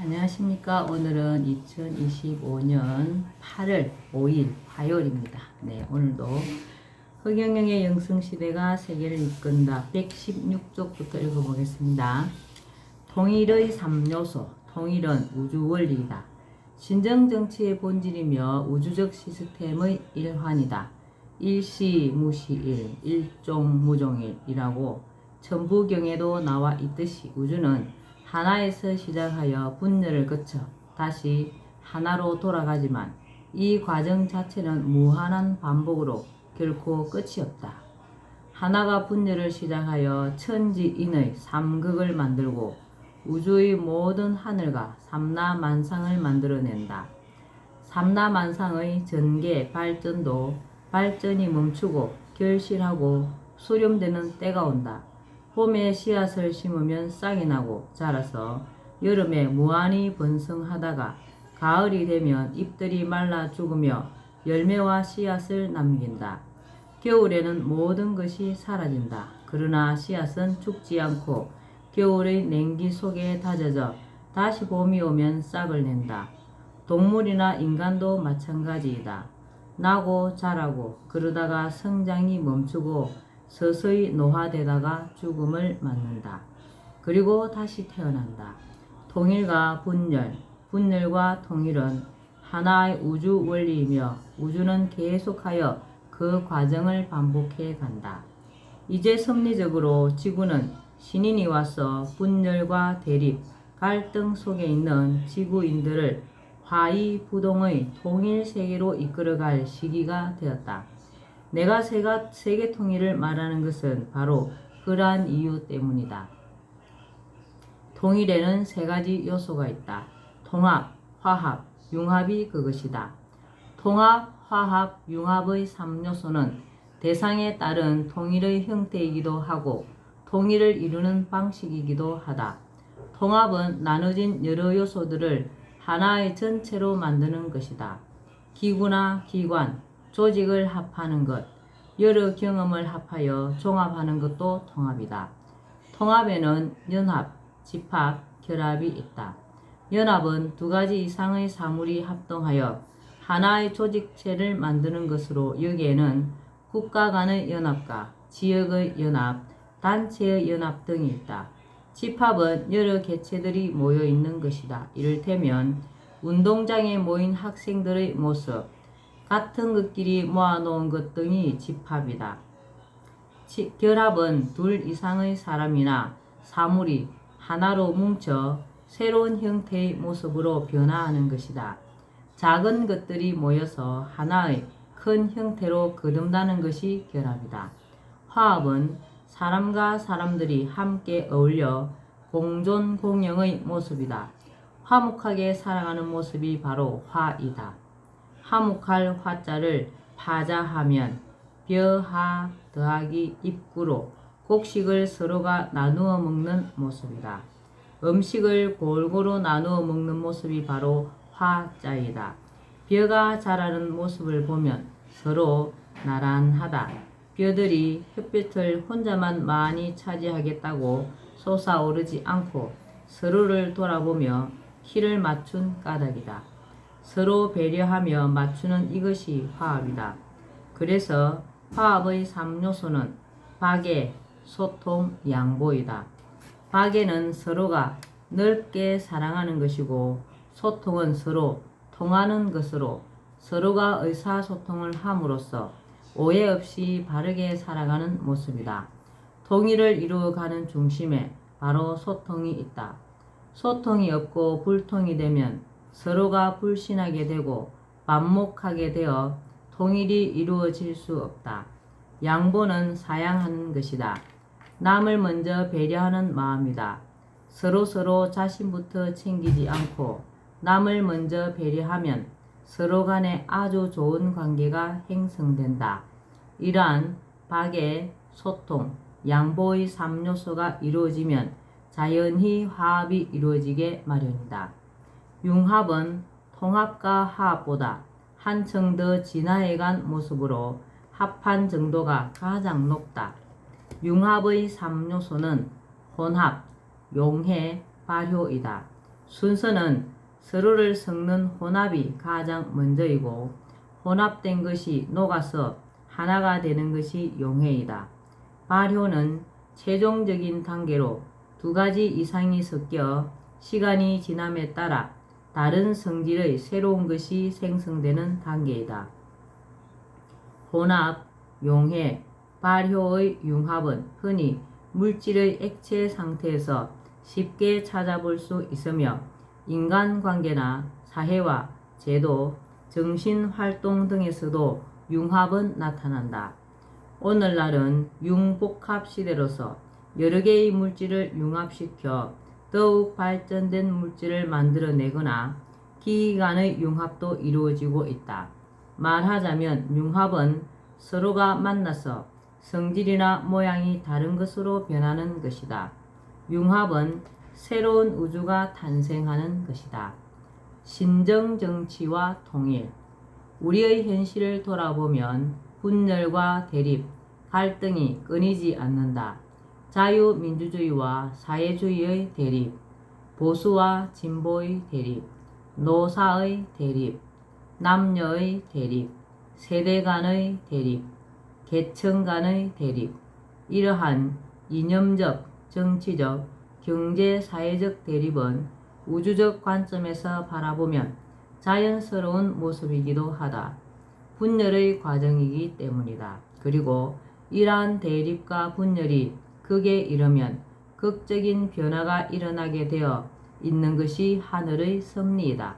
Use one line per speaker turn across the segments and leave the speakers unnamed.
안녕하십니까. 오늘은 2025년 8월 5일 화요일입니다. 네, 오늘도 허경영의 영성시대가 세계를 이끈다 116쪽부터 읽어보겠습니다. 통일의 3요소, 통일은 우주원리이다. 신정정치의 본질이며 우주적 시스템의 일환이다. 일시무시일, 일종무종일이라고 천부경에도 나와 있듯이 우주는 하나에서 시작하여 분열을 거쳐 다시 하나로 돌아가지만 이 과정 자체는 무한한 반복으로 결코 끝이 없다. 하나가 분열을 시작하여 천지인의 삼극을 만들고 우주의 모든 하늘과 삼라만상을 만들어낸다. 삼라만상의 전개 발전도 발전이 멈추고 결실하고 수렴되는 때가 온다. 봄에 씨앗을 심으면 싹이 나고 자라서 여름에 무한히 번성하다가 가을이 되면 잎들이 말라 죽으며 열매와 씨앗을 남긴다. 겨울에는 모든 것이 사라진다. 그러나 씨앗은 죽지 않고 겨울의 냉기 속에 다져져 다시 봄이 오면 싹을 낸다. 동물이나 인간도 마찬가지이다. 나고 자라고 그러다가 성장이 멈추고 서서히 노화되다가 죽음을 맞는다. 그리고 다시 태어난다. 통일과 분열, 분열과 통일은 하나의 우주 원리이며 우주는 계속하여 그 과정을 반복해 간다. 이제 섭리적으로 지구는 신인이 와서 분열과 대립, 갈등 속에 있는 지구인들을 화이부동의 통일 세계로 이끌어갈 시기가 되었다. 내가 세계 통일을 말하는 것은 바로 그러한 이유 때문이다. 통일에는 세 가지 요소가 있다. 통합, 화합, 융합이 그것이다. 통합, 화합, 융합의 3요소는 대상에 따른 통일의 형태이기도 하고 통일을 이루는 방식이기도 하다. 통합은 나눠진 여러 요소들을 하나의 전체로 만드는 것이다. 기구나 기관, 조직을 합하는 것, 여러 경험을 합하여 종합하는 것도 통합이다. 통합에는 연합, 집합, 결합이 있다. 연합은 두 가지 이상의 사물이 합동하여 하나의 조직체를 만드는 것으로 여기에는 국가 간의 연합과 지역의 연합, 단체의 연합 등이 있다. 집합은 여러 개체들이 모여 있는 것이다. 이를테면 운동장에 모인 학생들의 모습, 같은 것끼리 모아놓은 것 등이 집합이다. 결합은 둘 이상의 사람이나 사물이 하나로 뭉쳐 새로운 형태의 모습으로 변화하는 것이다. 작은 것들이 모여서 하나의 큰 형태로 거듭나는 것이 결합이다. 화합은 사람과 사람들이 함께 어울려 공존 공영의 모습이다. 화목하게 살아가는 모습이 바로 화이다. 화목할 화자를 파자하면 벼하 더하기 입구로 곡식을 서로가 나누어 먹는 모습이다. 음식을 골고루 나누어 먹는 모습이 바로 화자이다. 벼가 자라는 모습을 보면 서로 나란하다. 벼들이 햇빛을 혼자만 많이 차지하겠다고 솟아오르지 않고 서로를 돌아보며 키를 맞춘 까닭이다. 서로 배려하며 맞추는 이것이 화합이다. 그래서 화합의 3요소는 박애, 소통, 양보이다. 박애는 서로가 넓게 사랑하는 것이고 소통은 서로 통하는 것으로 서로가 의사소통을 함으로써 오해 없이 바르게 살아가는 모습이다. 통일을 이루어가는 중심에 바로 소통이 있다. 소통이 없고 불통이 되면 서로가 불신하게 되고 반목하게 되어 통일이 이루어질 수 없다. 양보는 사양하는 것이다. 남을 먼저 배려하는 마음이다. 서로 자신부터 챙기지 않고 남을 먼저 배려하면 서로 간에 아주 좋은 관계가 형성된다. 이러한 박애, 소통, 양보의 3요소가 이루어지면 자연히 화합이 이루어지게 마련이다. 융합은 통합과 화합보다 한층 더 진화해간 모습으로 합한 정도가 가장 높다. 융합의 3요소는 혼합, 용해, 발효이다. 순서는 서로를 섞는 혼합이 가장 먼저이고 혼합된 것이 녹아서 하나가 되는 것이 용해이다. 발효는 최종적인 단계로 두 가지 이상이 섞여 시간이 지남에 따라 다른 성질의 새로운 것이 생성되는 단계이다. 혼합, 용해, 발효의 융합은 흔히 물질의 액체 상태에서 쉽게 찾아볼 수 있으며 인간관계나 사회와 제도, 정신활동 등에서도 융합은 나타난다. 오늘날은 융복합 시대로서 여러 개의 물질을 융합시켜 더욱 발전된 물질을 만들어내거나 기기 간의 융합도 이루어지고 있다. 말하자면 융합은 서로가 만나서 성질이나 모양이 다른 것으로 변하는 것이다. 융합은 새로운 우주가 탄생하는 것이다. 신정정치와 통일. 우리의 현실을 돌아보면 분열과 대립, 갈등이 끊이지 않는다. 자유민주주의와 사회주의의 대립, 보수와 진보의 대립, 노사의 대립, 남녀의 대립, 세대 간의 대립, 계층 간의 대립, 이러한 이념적, 정치적, 경제, 사회적 대립은 우주적 관점에서 바라보면 자연스러운 모습이기도 하다. 분열의 과정이기 때문이다. 그리고 이러한 대립과 분열이 극에 이르면 극적인 변화가 일어나게 되어 있는 것이 하늘의 섭리이다.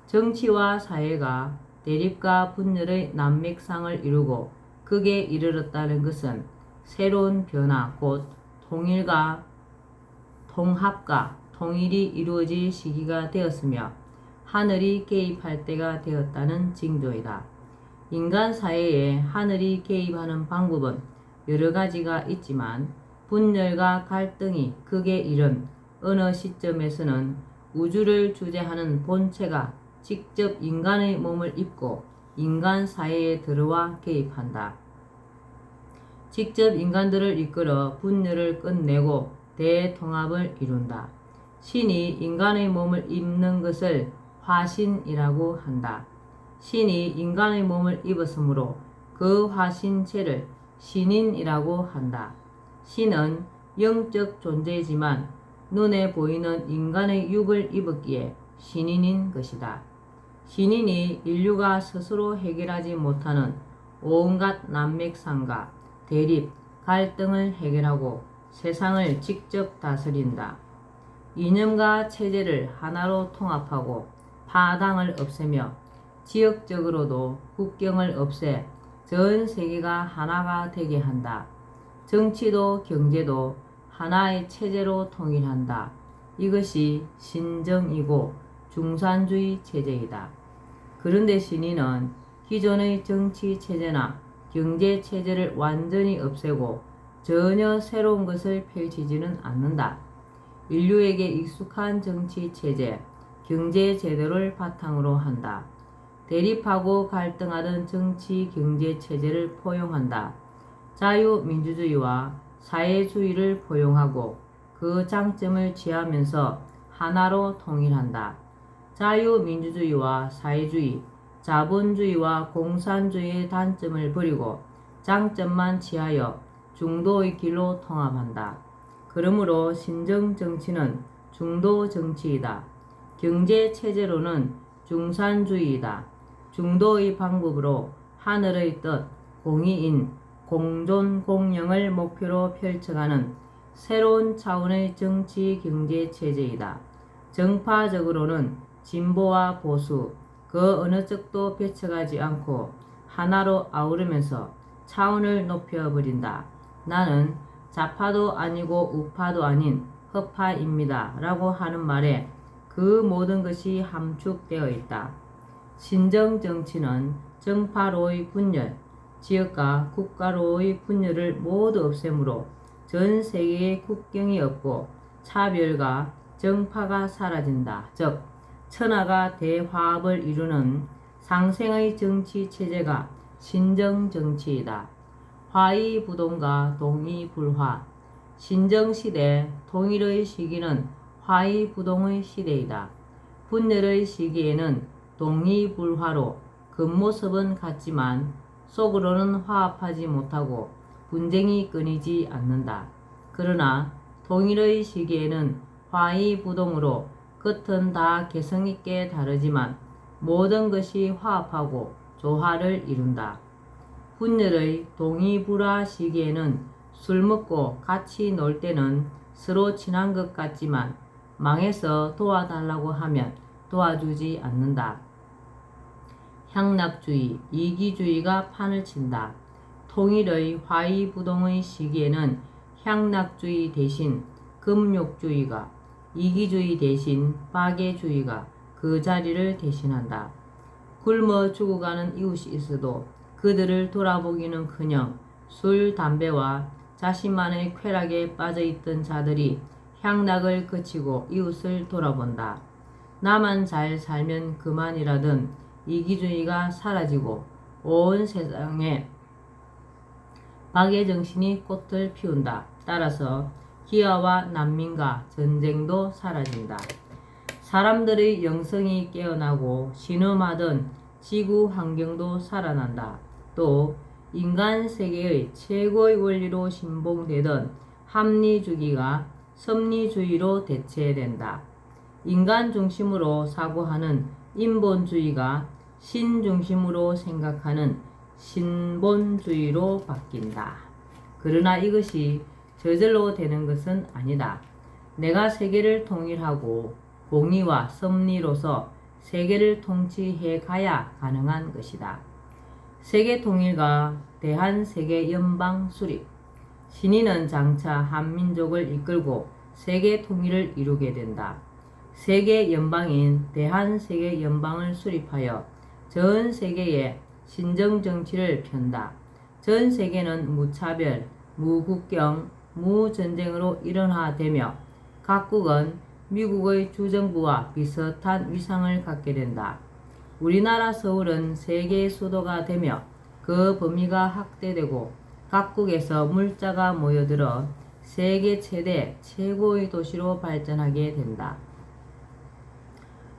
정치와 사회가 대립과 분열의 난맥상을 이루고 극에 이르렀다는 것은 새로운 변화, 곧 통일과 통합과 통일이 이루어질 시기가 되었으며 하늘이 개입할 때가 되었다는 징조이다. 인간 사회에 하늘이 개입하는 방법은 여러 가지가 있지만 분열과 갈등이 극에 이른 어느 시점에서는 우주를 주재하는 본체가 직접 인간의 몸을 입고 인간 사회에 들어와 개입한다. 직접 인간들을 이끌어 분열을 끝내고 대통합을 이룬다. 신이 인간의 몸을 입는 것을 화신이라고 한다. 신이 인간의 몸을 입었으므로 그 화신체를 신인이라고 한다. 신은 영적 존재이지만 눈에 보이는 인간의 육을 입었기에 신인인 것이다. 신인이 인류가 스스로 해결하지 못하는 온갖 난맥상과 대립, 갈등을 해결하고 세상을 직접 다스린다. 이념과 체제를 하나로 통합하고 파당을 없애며 지역적으로도 국경을 없애 전 세계가 하나가 되게 한다. 정치도 경제도 하나의 체제로 통일한다. 이것이 신정이고 중산주의 체제이다. 그런데 신인은 기존의 정치 체제나 경제 체제를 완전히 없애고 전혀 새로운 것을 펼치지는 않는다. 인류에게 익숙한 정치 체제, 경제 제도를 바탕으로 한다. 대립하고 갈등하던 정치 경제 체제를 포용한다. 자유민주주의와 사회주의를 포용하고 그 장점을 취하면서 하나로 통일한다. 자유민주주의와 사회주의, 자본주의와 공산주의의 단점을 버리고 장점만 취하여 중도의 길로 통합한다. 그러므로 신정정치는 중도정치이다. 경제체제로는 중산주의이다. 중도의 방법으로 하늘의 뜻, 공의인, 공존공영을 목표로 펼쳐가는 새로운 차원의 정치 경제 체제이다. 정파적으로는 진보와 보수, 그 어느 쪽도 배척하지 않고 하나로 아우르면서 차원을 높여버린다. 나는 좌파도 아니고 우파도 아닌 허파입니다. 라고 하는 말에 그 모든 것이 함축되어 있다. 신정정치는 정파로의 분열, 지역과 국가로의 분열을 모두 없애므로 전 세계에 국경이 없고 차별과 정파가 사라진다. 즉 천하가 대화합을 이루는 상생의 정치 체제가 신정정치이다. 화의부동과 동의불화. 신정시대 통일의 시기는 화의부동의 시대이다. 분열의 시기에는 동의불화로 겉모습은 같지만 속으로는 화합하지 못하고 분쟁이 끊이지 않는다. 그러나 통일의 시기에는 화의부동으로 겉은 다 개성있게 다르지만 모든 것이 화합하고 조화를 이룬다. 분열의 동의불화 시기에는 술 먹고 같이 놀 때는 서로 친한 것 같지만 망해서 도와달라고 하면 도와주지 않는다. 향락주의, 이기주의가 판을 친다. 통일의 화의부동의 시기에는 향락주의 대신 금욕주의가, 이기주의 대신 박애주의가 그 자리를 대신한다. 굶어 죽어가는 이웃이 있어도 그들을 돌아보기는커녕 술, 담배와 자신만의 쾌락에 빠져있던 자들이 향락을 그치고 이웃을 돌아본다. 나만 잘 살면 그만이라던 이기주의가 사라지고 온 세상에 박애정신이 꽃을 피운다. 따라서 기아와 난민과 전쟁도 사라진다. 사람들의 영성이 깨어나고 신음하던 지구 환경도 살아난다. 또 인간 세계의 최고의 원리로 신봉되던 합리주의가 섭리주의로 대체된다. 인간 중심으로 사고하는 인본주의가 신 중심으로 생각하는 신본주의로 바뀐다. 그러나 이것이 저절로 되는 것은 아니다. 내가 세계를 통일하고 공의와 섭리로서 세계를 통치해 가야 가능한 것이다. 세계 통일과 대한세계 연방 수립. 신인은 장차 한민족을 이끌고 세계 통일을 이루게 된다. 세계 연방인 대한세계 연방을 수립하여 전 세계에 신정 정치를 편다. 전 세계는 무차별, 무국경, 무전쟁으로 일원화되며 각국은 미국의 주정부와 비슷한 위상을 갖게 된다. 우리나라 서울은 세계 수도가 되며 그 범위가 확대되고 각국에서 물자가 모여들어 세계 최대 최고의 도시로 발전하게 된다.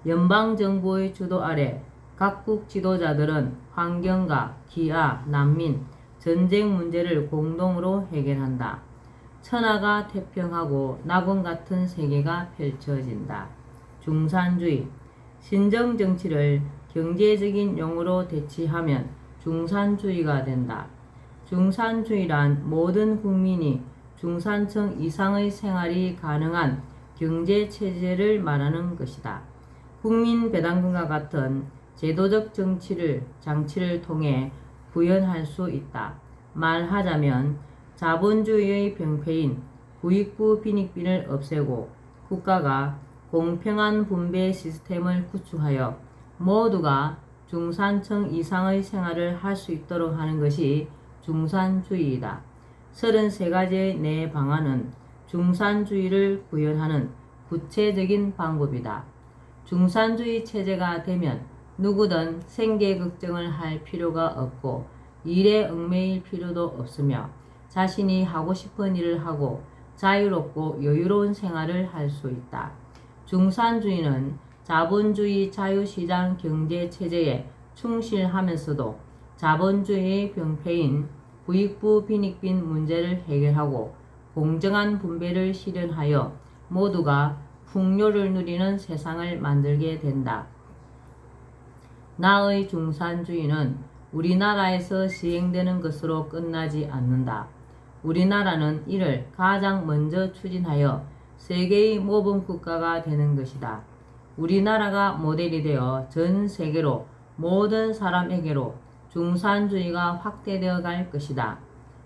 연방정부의 주도 아래 각국 지도자들은 환경과 기아, 난민, 전쟁 문제를 공동으로 해결한다. 천하가 태평하고 낙원 같은 세계가 펼쳐진다. 중산주의. 신정정치를 경제적인 용어로 대치하면 중산주의가 된다. 중산주의란 모든 국민이 중산층 이상의 생활이 가능한 경제체제를 말하는 것이다. 국민배당금과 같은 제도적 장치를 통해 구현할 수 있다. 말하자면 자본주의의 병폐인 부익부 빈익빈을 없애고 국가가 공평한 분배 시스템을 구축하여 모두가 중산층 이상의 생활을 할 수 있도록 하는 것이 중산주의이다. 33가지의 내 방안은 중산주의를 구현하는 구체적인 방법이다. 중산주의 체제가 되면 누구든 생계 걱정을 할 필요가 없고 일에 얽매일 필요도 없으며 자신이 하고 싶은 일을 하고 자유롭고 여유로운 생활을 할 수 있다. 중산주의는 자본주의 자유시장 경제체제에 충실하면서도 자본주의의 병폐인 부익부 빈익빈 문제를 해결하고 공정한 분배를 실현하여 모두가 풍요를 누리는 세상을 만들게 된다. 나의 중산주의는 우리나라에서 시행되는 것으로 끝나지 않는다. 우리나라는 이를 가장 먼저 추진하여 세계의 모범국가가 되는 것이다. 우리나라가 모델이 되어 전 세계로 모든 사람에게로 중산주의가 확대되어 갈 것이다.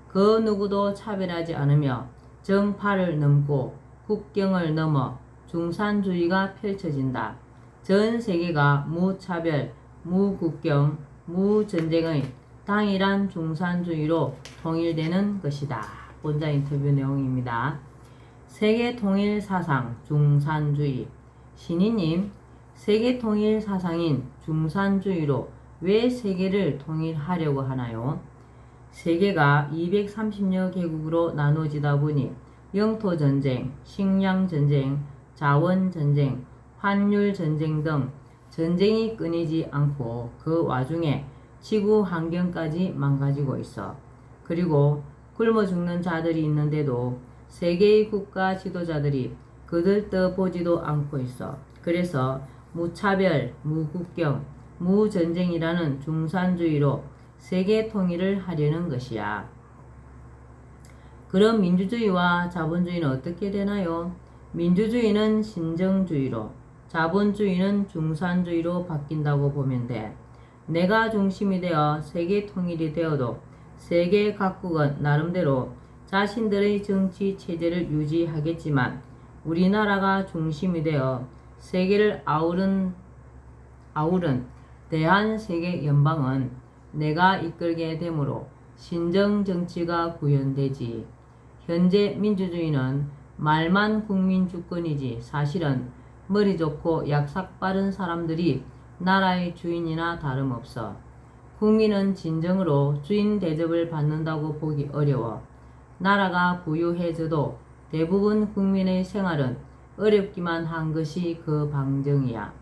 그 누구도 차별하지 않으며 정파를 넘고 국경을 넘어 중산주의가 펼쳐진다. 전 세계가 무차별, 무국경, 무전쟁의 당일한 중산주의로 통일되는 것이다. 본자 인터뷰 내용입니다. 세계 통일 사상 중산주의. 신이님, 세계 통일 사상인 중산주의로 왜 세계를 통일하려고 하나요? 세계가 230여 개국으로 나눠지다 보니 영토전쟁, 식량전쟁, 자원 전쟁, 환율 전쟁 등 전쟁이 끊이지 않고 그 와중에 지구 환경까지 망가지고 있어. 그리고 굶어 죽는 자들이 있는데도 세계의 국가 지도자들이 그들 떠 보지도 않고 있어. 그래서 무차별, 무국경, 무전쟁이라는 중산주의로 세계 통일을 하려는 것이야. 그럼 민주주의와 자본주의는 어떻게 되나요? 민주주의는 신정주의로, 자본주의는 중산주의로 바뀐다고 보면 돼. 내가 중심이 되어 세계 통일이 되어도 세계 각국은 나름대로 자신들의 정치 체제를 유지하겠지만 우리나라가 중심이 되어 세계를 아우른 대한세계연방은 내가 이끌게 되므로 신정 정치가 구현되지. 현재 민주주의는 말만 국민 주권이지 사실은 머리 좋고 약삭 빠른 사람들이 나라의 주인이나 다름없어. 국민은 진정으로 주인 대접을 받는다고 보기 어려워. 나라가 부유해져도 대부분 국민의 생활은 어렵기만 한 것이 그 방정이야.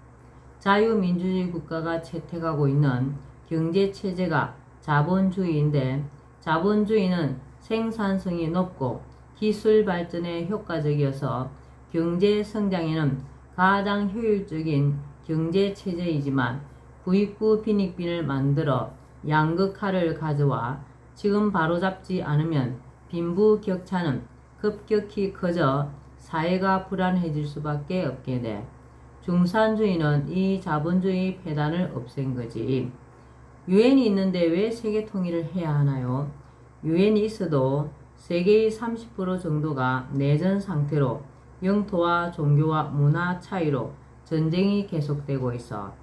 자유민주주의 국가가 채택하고 있는 경제체제가 자본주의인데 자본주의는 생산성이 높고 기술 발전에 효과적이어서 경제 성장에는 가장 효율적인 경제체제이지만 부익부 빈익빈을 만들어 양극화를 가져와 지금 바로잡지 않으면 빈부격차는 급격히 커져 사회가 불안해질 수밖에 없게 돼. 중산주의는 이 자본주의 폐단을 없앤 거지. 유엔이 있는데 왜 세계 통일을 해야 하나요? 유엔이 있어도 세계의 30% 정도가 내전 상태로 영토와 종교와 문화 차이로 전쟁이 계속되고 있어.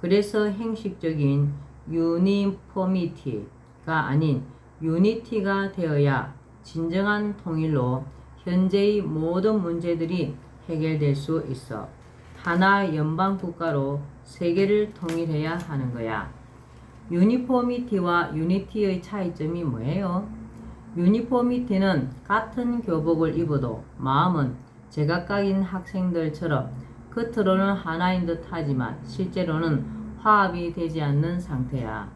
그래서 형식적인 유니포미티가 아닌 유니티가 되어야 진정한 통일로 현재의 모든 문제들이 해결될 수 있어. 하나 연방 국가로 세계를 통일해야 하는 거야. 유니포미티와 유니티의 차이점이 뭐예요? 유니포미티는 같은 교복을 입어도 마음은 제각각인 학생들처럼 겉으로는 하나인 듯 하지만 실제로는 화합이 되지 않는 상태야.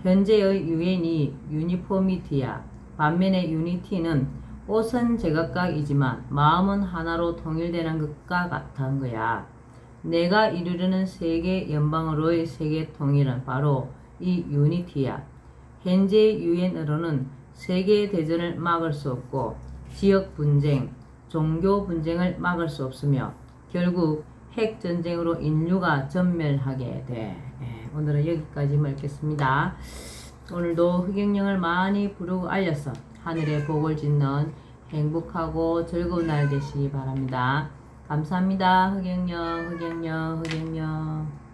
현재의 유엔이 유니포미티야. 반면에 유니티는 옷은 제각각이지만 마음은 하나로 통일되는 것과 같은 거야. 내가 이루려는 세계 연방으로의 세계 통일은 바로 이 유니티야. 현재 유엔으로는 세계 대전을 막을 수 없고 지역 분쟁, 종교 분쟁을 막을 수 없으며 결국 핵 전쟁으로 인류가 전멸하게 돼. 오늘은 여기까지 읽겠습니다. 오늘도 흑영령을 많이 부르고 알려서 하늘의 복을 짓는 행복하고 즐거운 날 되시기 바랍니다. 감사합니다. 흑영령, 흑영령, 흑영령.